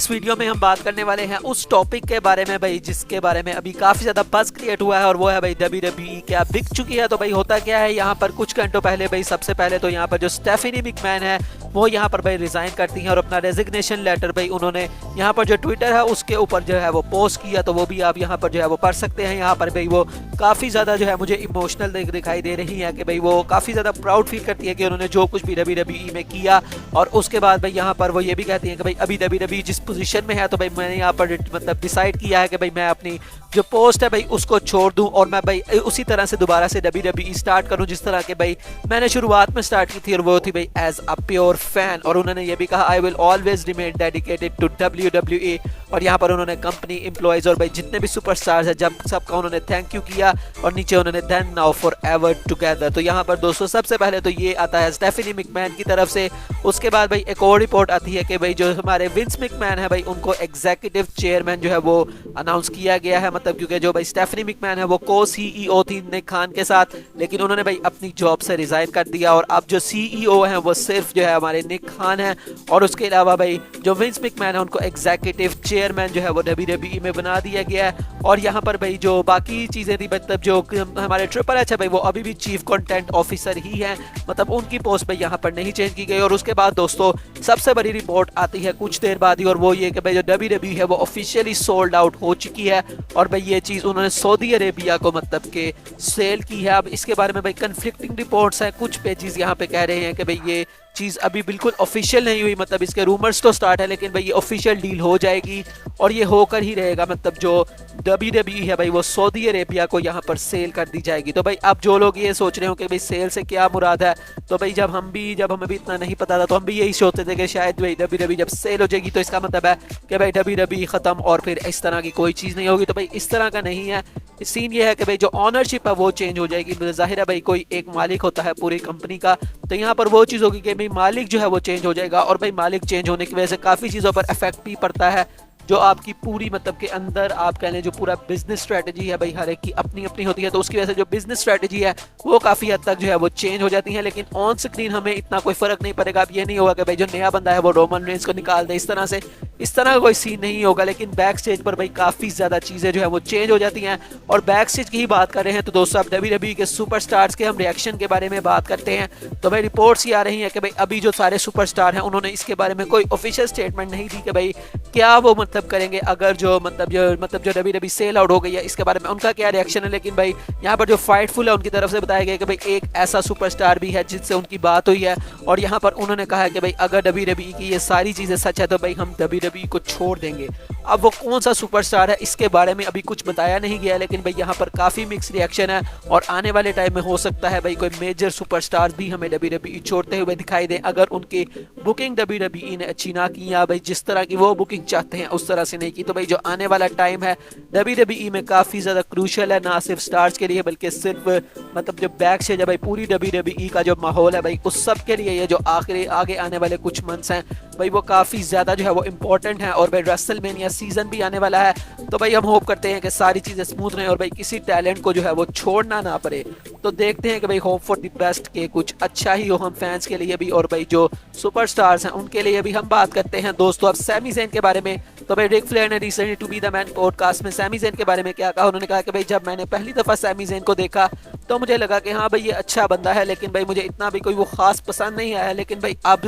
इस वीडियो में हम बात करने वाले हैं उस टॉपिक के बारे में भाई जिसके बारे में अभी काफी ज्यादा बज़ क्रिएट हुआ है और वो है भाई WWE क्या बिक चुकी है। तो भाई होता क्या है यहाँ पर कुछ घंटों पहले भाई सबसे पहले तो यहाँ पर जो स्टेफनी मैकमैन है वो यहाँ पर भाई रिजाइन करती हैं और अपना रेजिग्नेशन लेटर भाई उन्होंने यहाँ पर जो ट्विटर है उसके ऊपर जो है वो पोस्ट किया। तो वो भी आप यहाँ पर जो है वो पढ़ सकते हैं। यहाँ पर भाई वो काफ़ी ज़्यादा जो है मुझे इमोशनल दिखाई दे रही है कि भाई वो काफ़ी ज़्यादा प्राउड फील करती है कि उन्होंने जो कुछ भी WWE में किया। और उसके बाद भाई यहाँ पर वो ये भी कहती हैं कि भाई अभी WWE जिस पोजीशन में है तो भाई मैंने यहाँ पर मतलब डिसाइड किया है कि भाई मैं अपनी जो पोस्ट है भाई उसको छोड़ दूं और मैं भाई उसी तरह से दोबारा से WWE स्टार्ट करूं जिस तरह के भाई मैंने शुरुआत में स्टार्ट की थी और वो थी भाई एज अ प्योर फैन। और उन्होंने ये भी कहा I will always remain dedicated to WWE। और यहाँ पर उन्होंने कंपनी एम्प्लॉयज और भाई जितने भी सुपरस्टार्स हैं जब सबका उन्होंने थैंक यू किया और नीचे उन्होंने then now forever together. तो यहाँ पर दोस्तों सबसे पहले तो ये आता है स्टेफनी मैकमैन की तरफ से। उसके बाद भाई एक और रिपोर्ट आती है कि भाई जो हमारे विंस मैकमैन है भाई उनको एग्जीक्यूटिव चेयरमैन जो है वो अनाउंस किया गया है। मतलब क्योंकि जो भाई स्टेफनी मैकमैन है वो को CEO थी निक खान के साथ, लेकिन उन्होंने भाई अपनी जॉब से रिजाइन कर दिया और अब जो CEO है वो सिर्फ जो है हमारे निक खान है। और उसके अलावा भाई जो विंस मैकमैन है उनको एग्जीक्यूटिव चेयरमैन जो है वो WWE में बना दिया गया है। और यहाँ पर भाई जो बाकी चीज़ें थी मतलब जो हमारे ट्रिपल एच है भाई वो अभी भी चीफ कंटेंट ऑफिसर ही है, मतलब उनकी पोस्ट भाई यहाँ पर नहीं चेंज की गई। और उसके बाद दोस्तों सबसे बड़ी रिपोर्ट आती है कुछ देर बाद ही और वो ये कि भाई जो WWE है वो ऑफिशियली सोल्ड आउट हो चुकी है। और भाई ये चीज़ उन्होंने सऊदी अरेबिया को मतलब के सेल की है। अब इसके बारे में भाई कन्फ्लिक्टिंग रिपोर्ट्स हैं, कुछ पेजेस यहाँ पे कह रहे हैं कि भाई ये चीज़ अभी बिल्कुल ऑफिशियल नहीं हुई, मतलब इसके रूमर्स तो स्टार्ट है लेकिन भाई ये ऑफिशियल डील हो जाएगी और ये होकर ही रहेगा। मतलब जो WWE है भाई वो सऊदी अरेबिया को यहाँ पर सेल कर दी जाएगी। तो भाई अब जो लोग ये सोच रहे हो कि भाई सेल से क्या मुराद है, तो भाई जब हमें भी इतना नहीं पता था तो हम भी यही सोचते थे कि शायद भाई WWE जब सेल हो जाएगी तो इसका मतलब है कि भाई WWE ख़त्म और फिर इस तरह की कोई चीज़ नहीं होगी। तो भाई इस तरह का नहीं है, सीन ये है कि भाई जो ऑनरशिप है वो चेंज हो जाएगी। जाहिर है भाई कोई एक मालिक होता है पूरी कंपनी का, तो यहाँ पर वो चीज़ होगी कि भाई मालिक जो है वो चेंज हो जाएगा। और भाई मालिक चेंज होने की वजह से काफ़ी चीज़ों पर इफेक्ट भी पड़ता है। जो आपकी पूरी मतलब के अंदर आप कह लें जो पूरा बिजनेस स्ट्रेटजी है भाई हर एक की अपनी अपनी होती है, तो उसकी वजह से जो बिजनेस स्ट्रेटजी है वो काफ़ी हद तक जो है वो चेंज हो जाती है। लेकिन ऑन स्क्रीन हमें इतना कोई फर्क नहीं पड़ेगा। अब ये नहीं होगा कि भाई जो नया बंदा है वो रोमन रेंज को निकाल दे, इस तरह का कोई सीन नहीं होगा। लेकिन बैक स्टेज पर भाई काफ़ी ज़्यादा चीज़ें जो है वो चेंज हो जाती हैं। और बैक स्टेज की ही बात कर रहे हैं तो दोस्तों अब WWE के सुपरस्टार्स के हम रिएक्शन के बारे में बात करते हैं। तो भाई रिपोर्ट्स ये आ रही हैं कि भाई अभी जो सारे सुपरस्टार हैं उन्होंने इसके बारे में कोई ऑफिशियल स्टेटमेंट नहीं दी कि भाई क्या वो मतलब करेंगे अगर जो WWE सेल आउट हो गई है, इसके बारे में उनका क्या रिएक्शन है। लेकिन भाई यहाँ पर जो फाइटफुल है उनकी तरफ से बताया गया कि भाई एक ऐसा सुपरस्टार भी है जिससे उनकी बात हुई है और यहाँ पर उन्होंने कहा है कि भाई अगर WWE की ये सारी चीज़ें सच है तो भाई हम WWE को छोड़ देंगे। अब वो कौन सा सुपरस्टार है इसके बारे में अभी कुछ बताया नहीं गया, लेकिन भाई यहाँ पर काफ़ी मिक्स रिएक्शन है और आने वाले टाइम में हो सकता है भाई कोई मेजर सुपरस्टार भी हमें WWE छोड़ते हुए दिखाई दे अगर उनकी बुकिंग WWE ने अच्छी ना की या भाई जिस तरह की वो बुकिंग चाहते हैं उस तरह से नहीं की। तो भाई जो आने वाला टाइम है WWE में काफ़ी ज़्यादा क्रूशियल है, ना सिर्फ स्टार्स के लिए बल्कि सिर्फ मतलब जो बैक स्टेज है भाई पूरी WWE का जो माहौल है भाई उस सब के लिए ये जो आगे आने वाले कुछ मंथ्स हैं भाई वो काफ़ी ज़्यादा जो है वो इम्पोर्टेंट है। और भाई रेसलमेनिया सीजन भी आने वाला है, तो भाई हम होप करते हैं कि सारी चीज़ें स्मूथ रहें और भाई किसी टैलेंट को जो है वो छोड़ना ना पड़े। तो देखते हैं कि भाई होप फॉर द बेस्ट के कुछ अच्छा ही हो हम फैंस के लिए भी और भाई जो सुपरस्टार्स हैं उनके लिए भी। हम बात करते हैं दोस्तों अब सैमी ज़ेन के बारे में। तो भाई रिक फ्लेयर ने recently to be the man podcast में सैमी ज़ेन के बारे में क्या कहा, उन्होंने कहा कि भाई जब मैंने पहली दफ़ा सैमी ज़ेन को देखा तो मुझे लगा कि हाँ भाई ये अच्छा बंदा है, लेकिन भाई मुझे इतना भी कोई वो खास पसंद नहीं आया। लेकिन भाई अब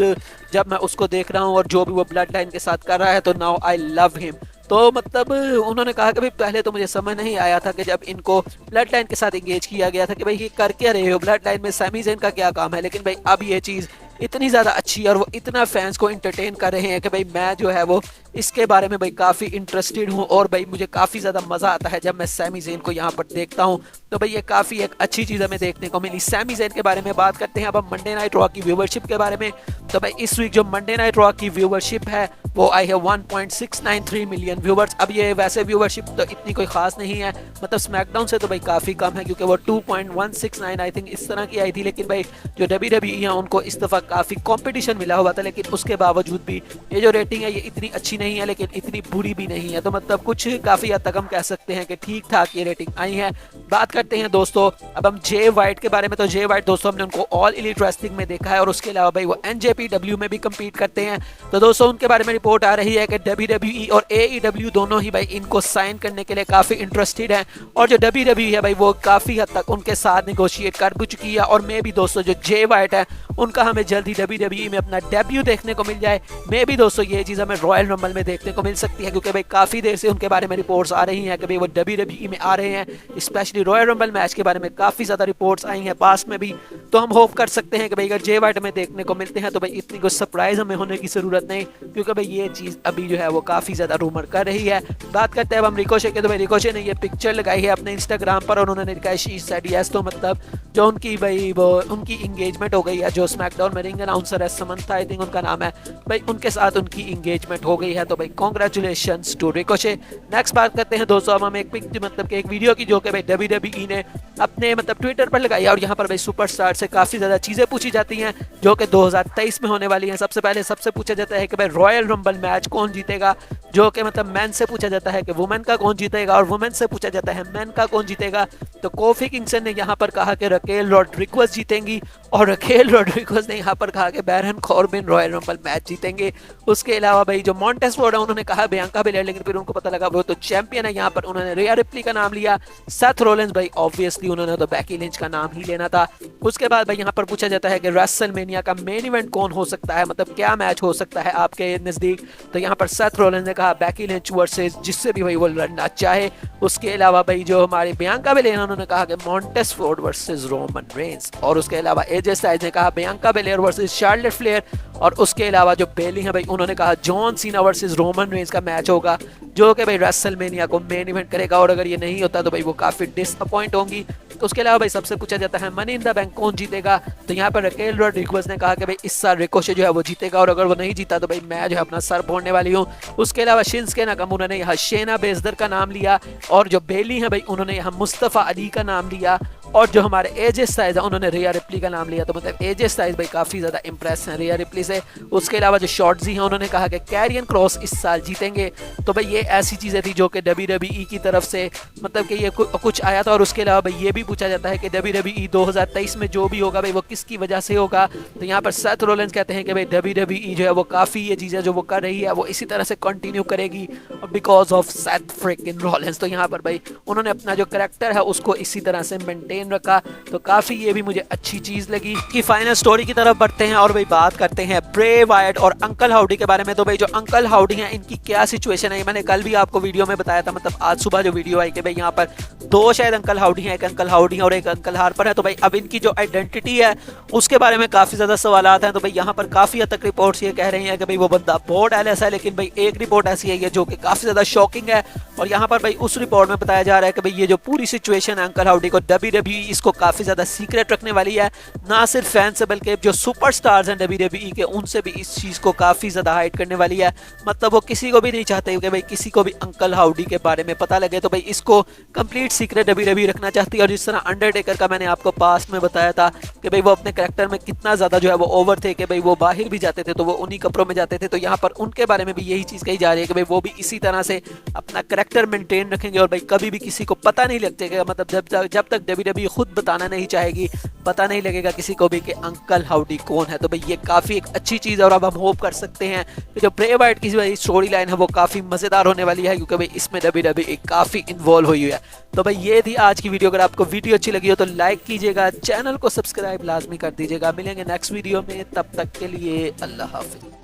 जब मैं उसको देख रहा हूँ और जो भी वो ब्लड लाइन के साथ कर रहा है तो नाउ आई लव हिम। तो मतलब उन्होंने कहा कि भाई पहले तो मुझे समझ नहीं आया था कि जब इनको ब्लड लाइन के साथ एंगेज किया गया था कि भाई ये कर क्या रहे हो, ब्लड लाइन में सैमी ज़ेन का क्या काम है। लेकिन भाई अब ये चीज़ इतनी ज़्यादा अच्छी और वो इतना फैंस को इंटरटेन कर रहे हैं कि भाई मैं जो है वो इसके बारे में भाई काफ़ी इंटरेस्टेड हूँ और भाई मुझे काफ़ी ज़्यादा मज़ा आता है जब मैं सैमी ज़ेन को यहाँ पर देखता हूँ। तो भाई ये काफ़ी एक अच्छी चीज़ हमें देखने को मिली। सैमी ज़ेन के बारे में बात करते हैं अब हम मंडे नाइट रॉ की व्यूवरशिप के बारे में। तो भाई इस वीक जो मंडे नाइट रॉ की व्यूवरशिप है वो आई है 1.693 मिलियन व्यूवर्स। अब ये वैसे व्यूवरशिप तो इतनी कोई खास नहीं है, मतलब स्मैकडाउन से तो भाई काफ़ी कम है क्योंकि वो 2.169 आई थिंक इस तरह की आई थी। लेकिन भाई जो WWE है उनको इस दफ़ा काफ़ी कंपटीशन मिला हुआ था, लेकिन उसके बावजूद भी ये जो रेटिंग है ये इतनी अच्छी नहीं है लेकिन इतनी बुरी भी नहीं है। तो मतलब कुछ काफ़ी हद तक हम कह सकते हैं कि ठीक ठाक ये रेटिंग आई है। बात करते हैं दोस्तों अब हम जे वाइट के बारे में, तो जे वाइट दोस्तों हमने उनको ऑल एलीट रेसलिंग में देखा है और उसके अलावा भाई वो NJPW में भी कम्पीट करते हैं। तो दोस्तों उनके बारे में रिपोर्ट आ रही है कि WWE और AEW दोनों ही भाई इनको साइन करने के लिए काफ़ी इंटरेस्टेड हैं, और जो WWE है भाई वो काफ़ी हद तक उनके साथ निगोशिएट कर भी चुकी है। और मे भी दोस्तों जो जे वाइट है उनका हमें जल्द ही WWE में अपना डेब्यू देखने को मिल जाए। मे भी दोस्तों ये चीज़ हमें रॉयल रंबल में देखने को मिल सकती है, क्योंकि भाई काफ़ी देर से उनके बारे में रिपोर्ट्स आ रही हैं कि भाई वो WWE में आ रहे हैं। स्पेशली रॉयल रंबल मैच के बारे में काफ़ी ज़्यादा रिपोर्ट्स आई हैं पास में भी, तो हम होप कर सकते हैं कि भाई अगर जे वाइट में देखने को मिलते हैं तो भाई इतनी कोई सरप्राइज हमें होने की ज़रूरत नहीं, क्योंकि भाई ये चीज़ अभी जो है वो काफ़ी ज़्यादा रूमर कर रही है। बात करते हैं अब हम रिकोशे के, तो भाई रिकोशे ने ये पिक्चर लगाई है अपने इंस्टाग्राम पर और उन्होंने लिखा है शी सेड यस, तो मतलब जो उनकी भाई वो उनकी इंगेजमेंट हो गई है, जो स्मैकडाउन में रिंग अनाउंसर है समंथा आई थिंक उनका नाम है, भाई उनके साथ उनकी इंगेजमेंट हो गई है। तो भाई कॉन्ग्रेचुलेशंस टू रिकोशे। नेक्स्ट बात करते हैं दोस्तों अब हम एक पिक मतलब कि एक वीडियो की, जो कि भाई WWE ने अपने मतलब ट्विटर पर लगाई है, और यहाँ पर भाई सुपरस्टार से काफ़ी ज़्यादा चीज़ें पूछी जाती हैं जो कि 2023 में होने वाली हैं। सबसे पहले सबसे पूछा जाता है कि भाई रॉयल रंबल मैच कौन जीतेगा, जो कि मतलब मैन से पूछा जाता है कि वुमेन का कौन जीतेगा, और वुमेन से पूछा जाता है मैन का कौन जीतेगा। तो कोफी किंगस्टन ने यहाँ पर कहा कि रकेल रॉड्रिगेज जीतेंगी, और रकेल रॉड्रिगेज ने यहाँ पर कहा कि Baron Corbin Royal Rumble match जीतेंगे। उसके अलावा भाई जो मॉन्टेस फोर्ड है उन्होंने कहा बियांका बेलेयर, लेकिन फिर उनको पता लगा वो तो चैंपियन है, यहाँ पर उन्होंने रिया रिप्ली का नाम लिया। सेथ रोलिंस भाई ऑब्वियसली उन्होंने तो बैकी लिंच का नाम ही लेना था। उसके बाद भाई यहाँ पर पूछा जाता है कि रेसलमेनिया का मेन इवेंट कौन हो सकता है, मतलब क्या मैच हो सकता है आपके नज़दीक। तो यहाँ पर सेथ रोलिंस ने कहा बैकी लिंच वर्सेस जिससे भी भाई वो लड़ना चाहे। उसके अलावा भाई जो हमारे बियांका बेलेयर उन्होंने कहा कि Montez Ford versus Roman Reigns, और उसके अलावा एजे स्टाइल्स ने कहा Bianca Belair versus Charlotte Flair, और उसके अलावा जो बेली है भाई उन्होंने कहा John Cena versus Roman Reigns का मैच होगा, जो कि भाई रेसलमेनिया को मेन इवेंट करेगा, और अगर ये नहीं होता तो भाई वो काफ़ी डिसअपॉइंट होंगी। तो उसके अलावा भाई सबसे पूछा जाता है मनी इन द बैंक कौन जीतेगा, तो यहाँ पर रकेल रॉड्रिगेज ने कहा कि भाई इस साल रिकोशे जो है वो जीतेगा, और अगर वो नहीं जीता तो भाई मैं जो है अपना सर फोड़ने वाली हूँ। उसके अलावा शिंसके नाकामुरा ने यहाँ शेना बेजदर का नाम लिया, और जो बेली है भाई उन्होंने यहाँ मुस्तफ़ा अली का नाम लिया, और जो हमारे एजे स्टाइल्स है उन्होंने रिया रिप्ली का नाम लिया। तो मतलब एजे स्टाइल्स भाई काफ़ी ज़्यादा इंप्रेस हैं रिया रिप्ली से। उसके अलावा जो शॉर्ट्जी हैं उन्होंने कहा कि कैरियन क्रॉस इस साल जीतेंगे। तो भाई ये ऐसी चीज़ें थी जो कि WWE की तरफ से मतलब कि ये कुछ आया था। और उसके अलावा भाई ये भी पूछा जाता है कि WWE 2023 में जो भी होगा भाई वो किसकी वजह से होगा। तो यहाँ पर सेथ रोलिंस कहते हैं कि भाई WWE जो है वो काफ़ी ये चीज़ें जो वो कर रही है वो इसी तरह से कंटिन्यू करेगी because of Seth freaking Rollins. तो यहाँ पर भाई उन्होंने अपना जो करैक्टर है उसको इसी तरह से मेंटेन रखा। तो काफ़ी ये भी मुझे अच्छी चीज़ लगी। कि फाइनल स्टोरी की तरफ बढ़ते हैं और भाई बात करते हैं ब्रे वायट और अंकल हाउडी के बारे में। तो भाई जो अंकल हाउडी हैं इनकी क्या सिचुएशन है, मैंने कल भी आपको वीडियो में बताया था, मतलब आज सुबह जो वीडियो आई कि भाई यहाँ पर दो शायद अंकल हाउडी हैं, एक अंकल हाउडी है और एक अंकल हार्पर है। तो भाई अब इनकी जो आइडेंटिटी है उसके बारे में काफ़ी ज़्यादा सवाल हैं। तो भाई यहाँ पर काफ़ी हद तक रिपोर्ट्स ये कह रही हैं कि भाई वो बंदा बहुत एलएस है, लेकिन भाई एक रिपोर्ट ऐसी है जो कि काफ़ी ज़्यादा शॉकिंग है। और यहाँ पर भाई उस रिपोर्ट में बताया जा रहा है कि भाई ये जो पूरी सिचुएशन है अंकल हाउडी को WWE इसको काफ़ी ज़्यादा सीक्रेट रखने वाली है, ना सिर्फ फैन से बल्कि जो सुपरस्टार्स हैं WWE के उनसे भी इस चीज़ को काफ़ी ज़्यादा हाइड करने वाली है। मतलब वो किसी को भी नहीं चाहते कि भाई किसी को भी अंकल हाउडी के बारे में पता लगे। तो भाई इसको कंप्लीट सीक्रेट WWE रखना चाहती है। और जिस तरह अंडरटेकर का मैंने आपको पास्ट में बताया था कि भाई वो अपने करैक्टर में कितना ज़्यादा जो है वो ओवर थे कि भाई वो बाहर भी जाते थे तो वो उन्हीं कपड़ों में जाते थे। तो यहाँ पर उनके बारे में भी यही चीज़ कही जा रही है कि भाई वो भी इसी तरह से अपना करैक्टर मेंटेन रखेंगे और भाई कभी भी किसी को पता नहीं लगेगा, मतलब जब तक WWE खुद बताना नहीं चाहेगी पता नहीं लगेगा किसी को भी कि अंकल हाउडी कौन है। तो भाई ये काफ़ी एक अच्छी चीज़ है और अब हम होप कर सकते हैं कि जो ब्रे वाइट की भाई स्टोरी लाइन है वो काफ़ी मज़ेदार होने वाली है, क्योंकि भाई इसमें WWE काफ़ी इन्वॉल्व हुई है। तो भाई ये थी आज की वीडियो। अगर आपको वीडियो अच्छी लगी हो तो लाइक कीजिएगा, चैनल को सब्सक्राइब लाजमी कर दीजिएगा। मिलेंगे नेक्स्ट वीडियो में, तब तक के लिए अल्लाह हाफिज़।